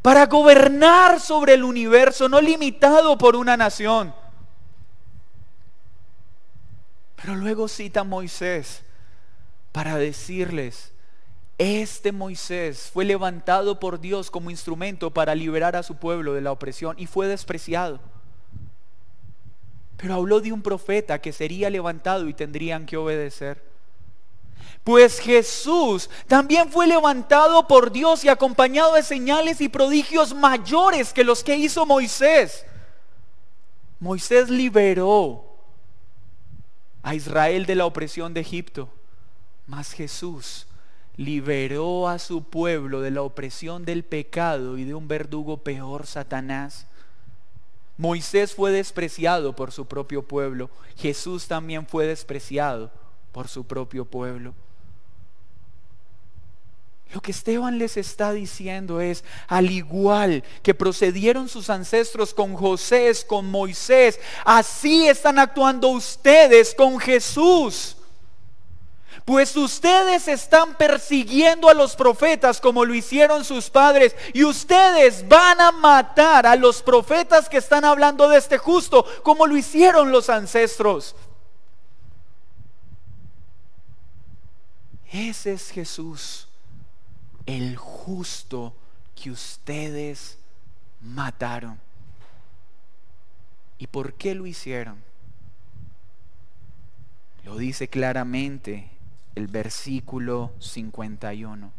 Speaker 1: para gobernar sobre el universo, no limitado por una nación. Pero luego cita a Moisés para decirles: este Moisés fue levantado por Dios como instrumento para liberar a su pueblo de la opresión y fue despreciado. Pero habló de un profeta que sería levantado y tendrían que obedecer. Pues Jesús también fue levantado por Dios y acompañado de señales y prodigios mayores que los que hizo Moisés. Moisés liberó a Israel de la opresión de Egipto, mas Jesús liberó a su pueblo de la opresión del pecado y de un verdugo peor, Satanás. Moisés fue despreciado por su propio pueblo. Jesús también fue despreciado por su propio pueblo. Lo que Esteban les está diciendo es: al igual que procedieron sus ancestros con José, con Moisés, así están actuando ustedes con Jesús. Pues ustedes están persiguiendo a los profetas como lo hicieron sus padres, y ustedes van a matar a los profetas que están hablando de este justo como lo hicieron los ancestros. Ese es Jesús, el justo que ustedes mataron. ¿Y por qué lo hicieron? Lo dice claramente el versículo 51.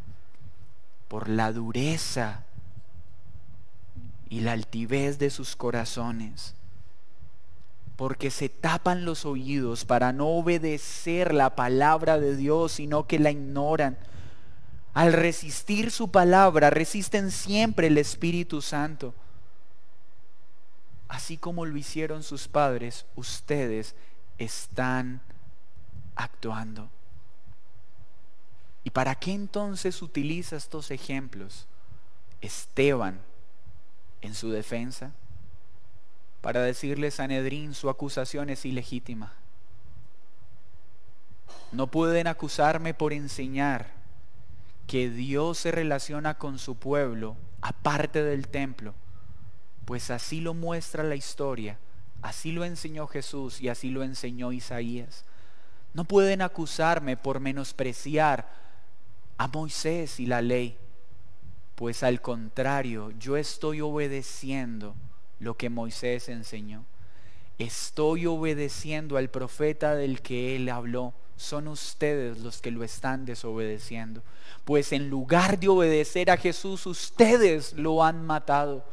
Speaker 1: Por la dureza y la altivez de sus corazones, porque se tapan los oídos para no obedecer la palabra de Dios, sino que la ignoran. Al resistir su palabra, resisten siempre el Espíritu Santo. Así como lo hicieron sus padres, ustedes están actuando. ¿Y para qué entonces utiliza estos ejemplos Esteban en su defensa? Para decirle: Sanedrín, su acusación es ilegítima. No pueden acusarme por enseñar que Dios se relaciona con su pueblo aparte del templo, pues así lo muestra la historia, así lo enseñó Jesús y así lo enseñó Isaías. No pueden acusarme por menospreciar a Moisés y la ley, pues al contrario, yo estoy obedeciendo lo que Moisés enseñó. Estoy obedeciendo al profeta del que él habló. Son ustedes los que lo están desobedeciendo. Pues en lugar de obedecer a Jesús, ustedes lo han matado.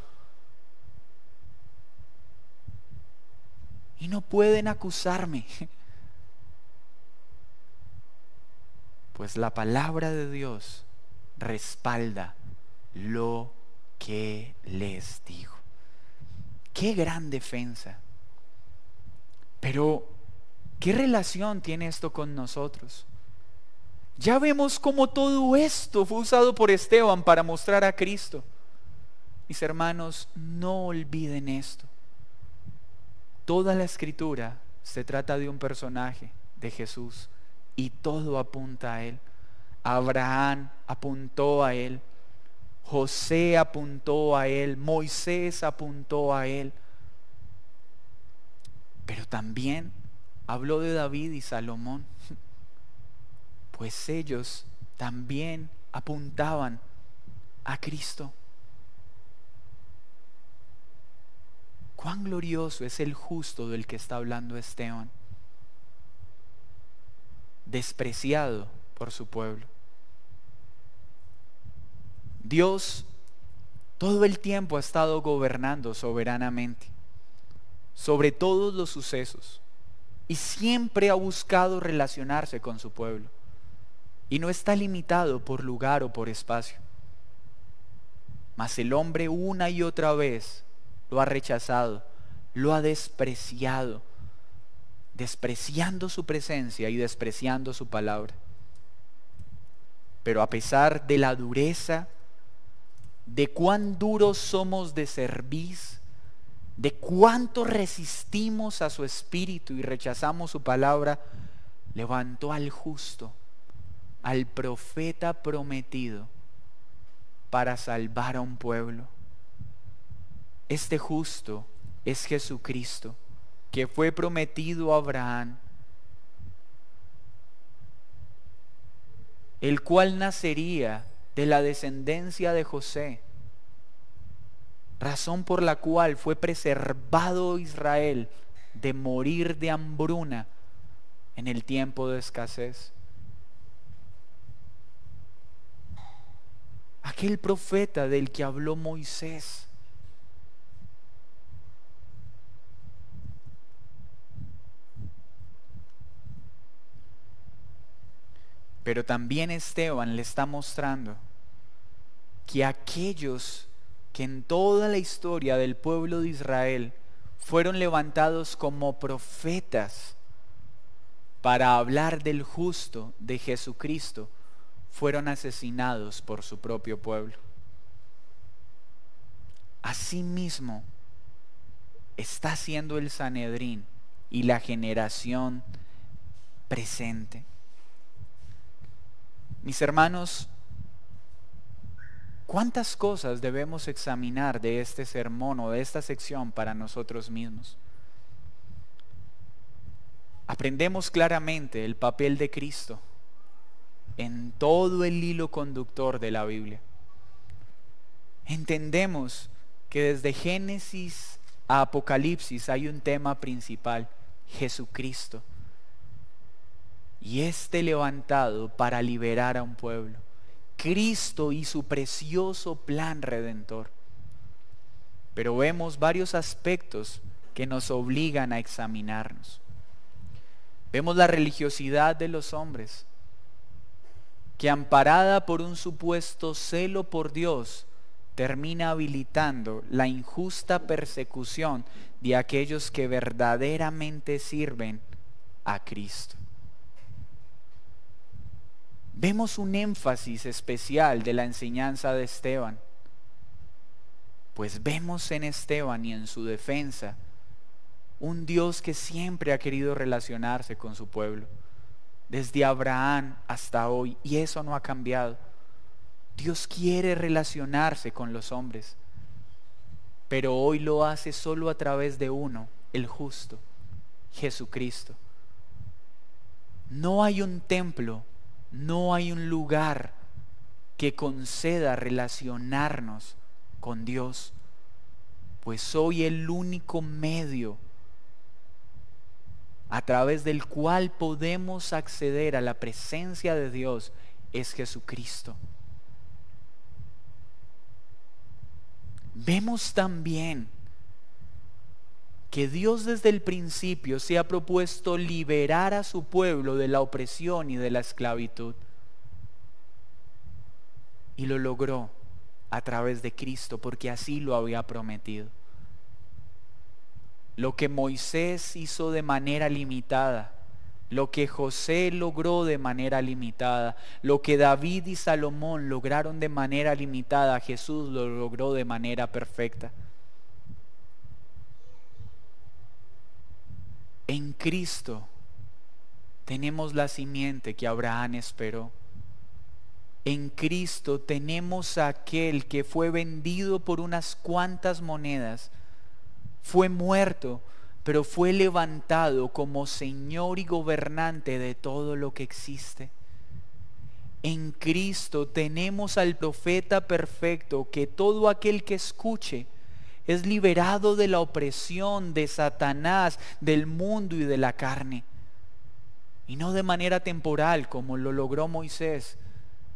Speaker 1: Y no pueden acusarme. Pues la palabra de Dios respalda lo que les digo. Qué gran defensa. Pero, ¿qué relación tiene esto con nosotros? Ya vemos cómo todo esto fue usado por Esteban para mostrar a Cristo. Mis hermanos, no olviden esto. Toda la Escritura se trata de un personaje, de Jesús, y todo apunta a Él. Abraham apuntó a Él, José apuntó a Él, Moisés apuntó a Él. Pero también habló de David y Salomón, pues ellos también apuntaban a Cristo. Cuán glorioso es el justo del que está hablando Esteban, despreciado por su pueblo. Dios todo el tiempo ha estado gobernando soberanamente sobre todos los sucesos y siempre ha buscado relacionarse con su pueblo, y no está limitado por lugar o por espacio. Mas el hombre una y otra vez lo ha rechazado, lo ha despreciado, despreciando su presencia y despreciando su palabra. Pero a pesar de la dureza, de cuán duros somos de cerviz, de cuánto resistimos a su espíritu y rechazamos su palabra, levantó al justo, al profeta prometido, para salvar a un pueblo. Este justo es Jesucristo, que fue prometido a Abraham, el cual nacería de la descendencia de José, razón por la cual fue preservado Israel de morir de hambruna en el tiempo de escasez. Aquel profeta del que habló Moisés. Pero también Esteban le está mostrando que aquellos que en toda la historia del pueblo de Israel fueron levantados como profetas para hablar del justo, de Jesucristo, fueron asesinados por su propio pueblo. Asimismo, está siendo el Sanedrín y la generación presente. Mis hermanos, ¿cuántas cosas debemos examinar de este sermón o de esta sección para nosotros mismos? Aprendemos claramente el papel de Cristo en todo el hilo conductor de la Biblia. Entendemos que desde Génesis a Apocalipsis hay un tema principal: Jesucristo. Y este levantado para liberar a un pueblo. Cristo y su precioso plan redentor. Pero vemos varios aspectos que nos obligan a examinarnos. Vemos la religiosidad de los hombres, que amparada por un supuesto celo por Dios, termina habilitando la injusta persecución de aquellos que verdaderamente sirven a Cristo. Vemos un énfasis especial de la enseñanza de Esteban, pues vemos en Esteban y en su defensa un Dios que siempre ha querido relacionarse con su pueblo, desde Abraham hasta hoy, y eso no ha cambiado. Dios quiere relacionarse con los hombres, pero hoy lo hace solo a través de uno, el justo, Jesucristo. No hay un templo, no hay un lugar que conceda relacionarnos con Dios, pues hoy el único medio a través del cual podemos acceder a la presencia de Dios es Jesucristo. Vemos también que Dios desde el principio se ha propuesto liberar a su pueblo de la opresión y de la esclavitud. Y lo logró a través de Cristo, porque así lo había prometido. Lo que Moisés hizo de manera limitada, lo que José logró de manera limitada, lo que David y Salomón lograron de manera limitada, Jesús lo logró de manera perfecta. En Cristo tenemos la simiente que Abraham esperó. En Cristo tenemos a aquel que fue vendido por unas cuantas monedas, fue muerto, pero fue levantado como Señor y gobernante de todo lo que existe. En Cristo tenemos al profeta perfecto que todo aquel que escuche es liberado de la opresión de Satanás, del mundo y de la carne. Y no de manera temporal como lo logró Moisés,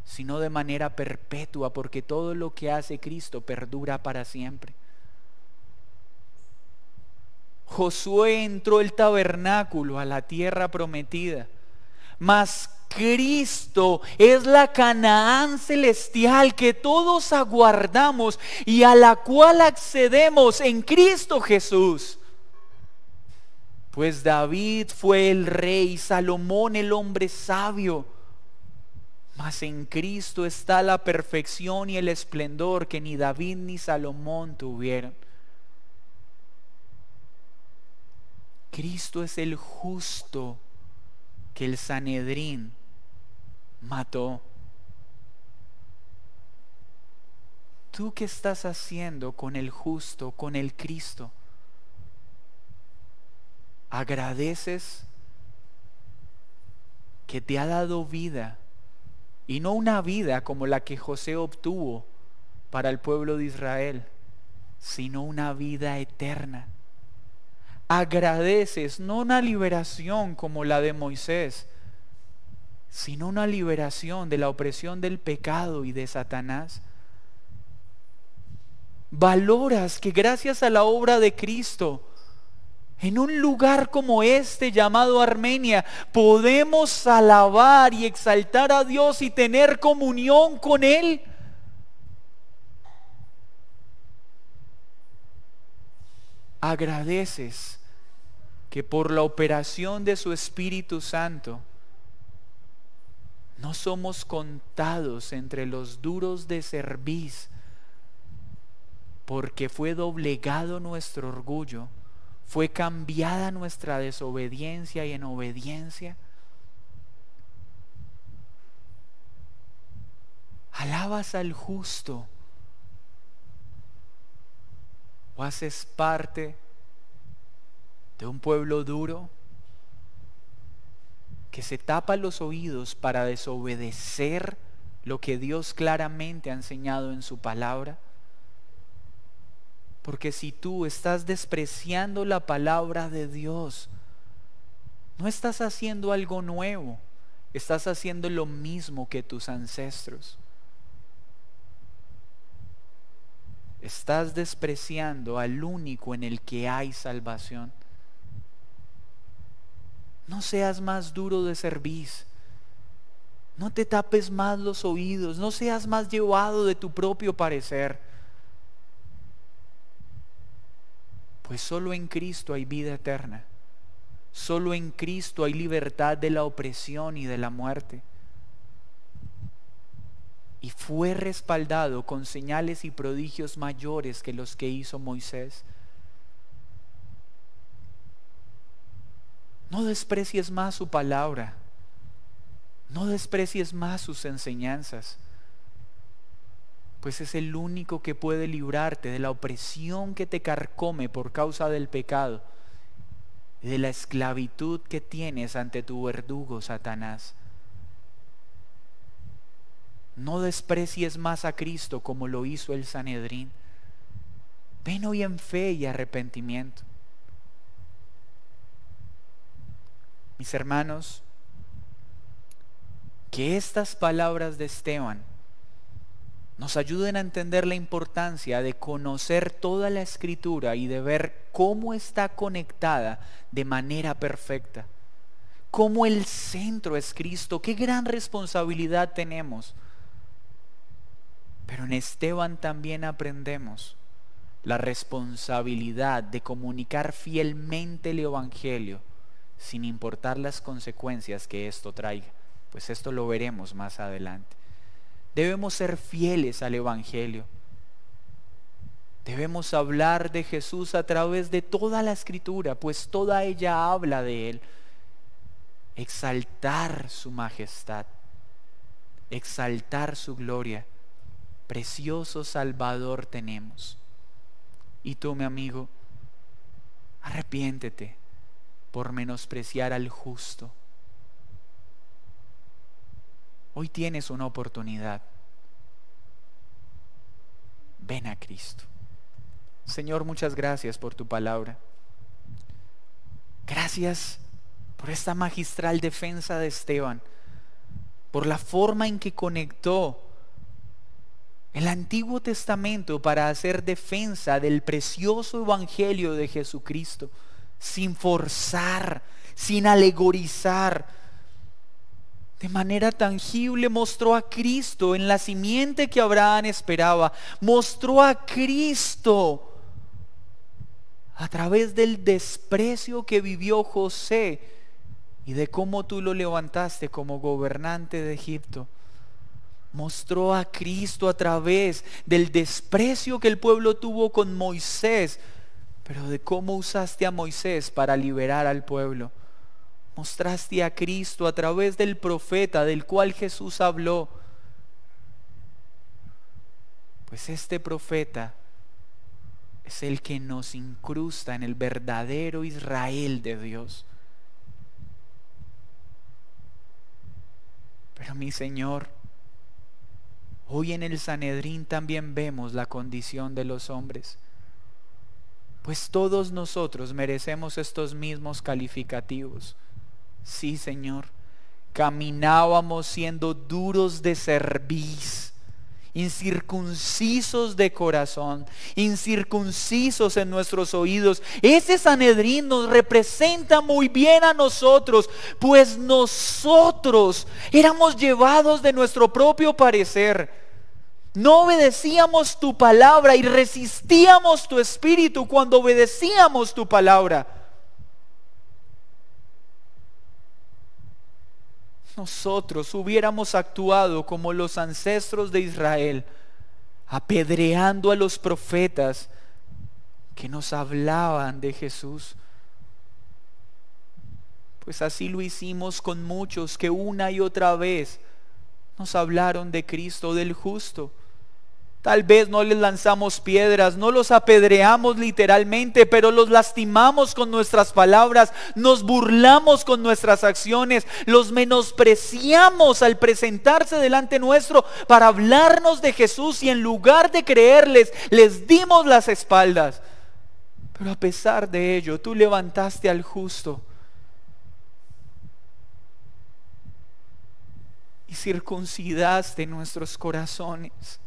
Speaker 1: sino de manera perpetua, porque todo lo que hace Cristo perdura para siempre. Josué entró el tabernáculo a la tierra prometida, mas Cristo es la Canaán celestial que todos aguardamos y a la cual accedemos en Cristo Jesús. Pues David fue el rey, Salomón el hombre sabio, mas en Cristo está la perfección y el esplendor que ni David ni Salomón tuvieron. Cristo es el justo que el Sanedrín mató. ¿Tú qué estás haciendo con el justo, con el Cristo? ¿Agradeces que te ha dado vida? Y no una vida como la que José obtuvo para el pueblo de Israel, sino una vida eterna. Agradeces no una liberación como la de Moisés, sino una liberación de la opresión del pecado y de Satanás. Valoras que gracias a la obra de Cristo, en un lugar como este llamado Armenia, podemos alabar y exaltar a Dios y tener comunión con Él. Agradeces que por la operación de su Espíritu Santo no somos contados entre los duros de cerviz, porque fue doblegado nuestro orgullo, fue cambiada nuestra desobediencia y en obediencia. ¿Alabas al justo o haces parte de un pueblo duro que se tapa los oídos para desobedecer lo que Dios claramente ha enseñado en su palabra? Porque si tú estás despreciando la palabra de Dios, no estás haciendo algo nuevo, estás haciendo lo mismo que tus ancestros. Estás despreciando al único en el que hay salvación. No seas más duro de cerviz. No te tapes más los oídos. No seas más llevado de tu propio parecer. Pues solo en Cristo hay vida eterna. Solo en Cristo hay libertad de la opresión y de la muerte. Y fue respaldado con señales y prodigios mayores que los que hizo Moisés. No desprecies más su palabra. No desprecies más sus enseñanzas. Pues es el único que puede librarte de la opresión que te carcome por causa del pecado. y de la esclavitud que tienes ante tu verdugo, Satanás. No desprecies más a Cristo como lo hizo el Sanedrín. Ven hoy en fe y arrepentimiento. Mis hermanos, que estas palabras de Esteban nos ayuden a entender la importancia de conocer toda la Escritura y de ver cómo está conectada de manera perfecta. Cómo el centro es Cristo. Qué gran responsabilidad tenemos. Pero en Esteban también aprendemos la responsabilidad de comunicar fielmente el Evangelio sin importar las consecuencias que esto traiga. Pues esto lo veremos más adelante. Debemos ser fieles al Evangelio. Debemos hablar de Jesús a través de toda la Escritura, pues toda ella habla de Él. Exaltar su majestad, exaltar su gloria. Precioso Salvador tenemos. Y tú, mi amigo, arrepiéntete por menospreciar al justo. Hoy tienes una oportunidad. Ven a Cristo. Señor, muchas gracias por tu palabra. Gracias por esta magistral defensa de Esteban, por la forma en que conectó el Antiguo Testamento para hacer defensa del precioso Evangelio de Jesucristo, sin forzar, sin alegorizar. De manera tangible mostró a Cristo en la simiente que Abraham esperaba. Mostró a Cristo a través del desprecio que vivió José y de cómo tú lo levantaste como gobernante de Egipto. Mostró a Cristo a través del desprecio que el pueblo tuvo con Moisés, pero de cómo usaste a Moisés para liberar al pueblo. Mostraste a Cristo a través del profeta del cual Jesús habló. Pues este profeta es el que nos incrusta en el verdadero Israel de Dios. Pero mi Señor, hoy en el Sanedrín también vemos la condición de los hombres. Pues todos nosotros merecemos estos mismos calificativos. Sí, Señor, caminábamos siendo duros de cerviz, incircuncisos de corazón, incircuncisos en nuestros oídos. Ese Sanedrín nos representa muy bien a nosotros, pues nosotros éramos llevados de nuestro propio parecer. No obedecíamos tu palabra y resistíamos tu espíritu cuando obedecíamos tu palabra. Nosotros hubiéramos actuado como los ancestros de Israel, apedreando a los profetas que nos hablaban de Jesús. Pues así lo hicimos con muchos que una y otra vez nos hablaron de Cristo, del justo. Tal vez no les lanzamos piedras, no los apedreamos literalmente, pero los lastimamos con nuestras palabras, nos burlamos con nuestras acciones, los menospreciamos al presentarse delante nuestro para hablarnos de Jesús y en lugar de creerles, les dimos las espaldas. Pero a pesar de ello, tú levantaste al justo y circuncidaste nuestros corazones.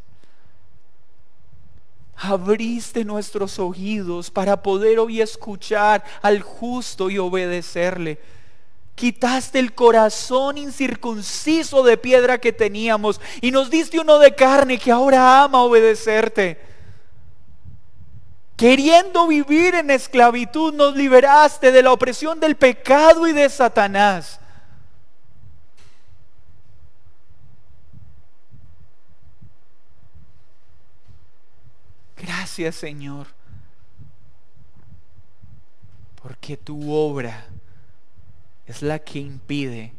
Speaker 1: Abriste nuestros oídos para poder hoy escuchar al justo y obedecerle. Quitaste el corazón incircunciso de piedra que teníamos y nos diste uno de carne que ahora ama obedecerte. Queriendo vivir en esclavitud, nos liberaste de la opresión del pecado y de Satanás. Gracias, Señor, porque tu obra es la que impide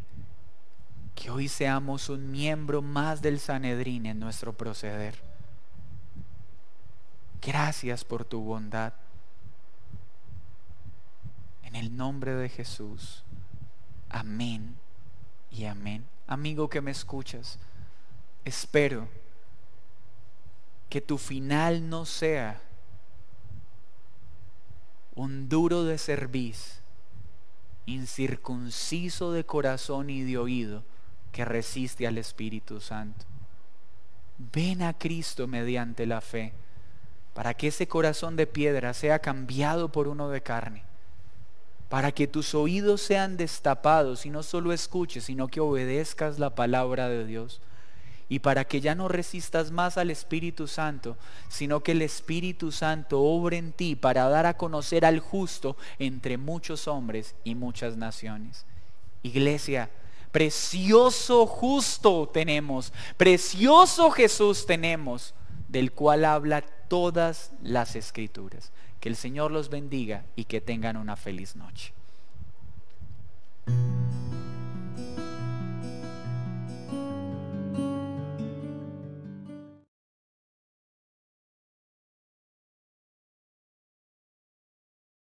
Speaker 1: que hoy seamos un miembro más del Sanedrín en nuestro proceder. Gracias por tu bondad. En el nombre de Jesús. Amén y amén. Amigo que me escuchas, espero que tu final no sea un duro de cerviz, incircunciso de corazón y de oído, que resiste al Espíritu Santo. Ven a Cristo mediante la fe, para que ese corazón de piedra sea cambiado por uno de carne, para que tus oídos sean destapados y no solo escuches, sino que obedezcas la palabra de Dios. Y para que ya no resistas más al Espíritu Santo, sino que el Espíritu Santo obre en ti para dar a conocer al justo entre muchos hombres y muchas naciones. Iglesia, precioso justo tenemos, precioso Jesús tenemos, del cual habla todas las Escrituras. Que el Señor los bendiga y que tengan una feliz noche.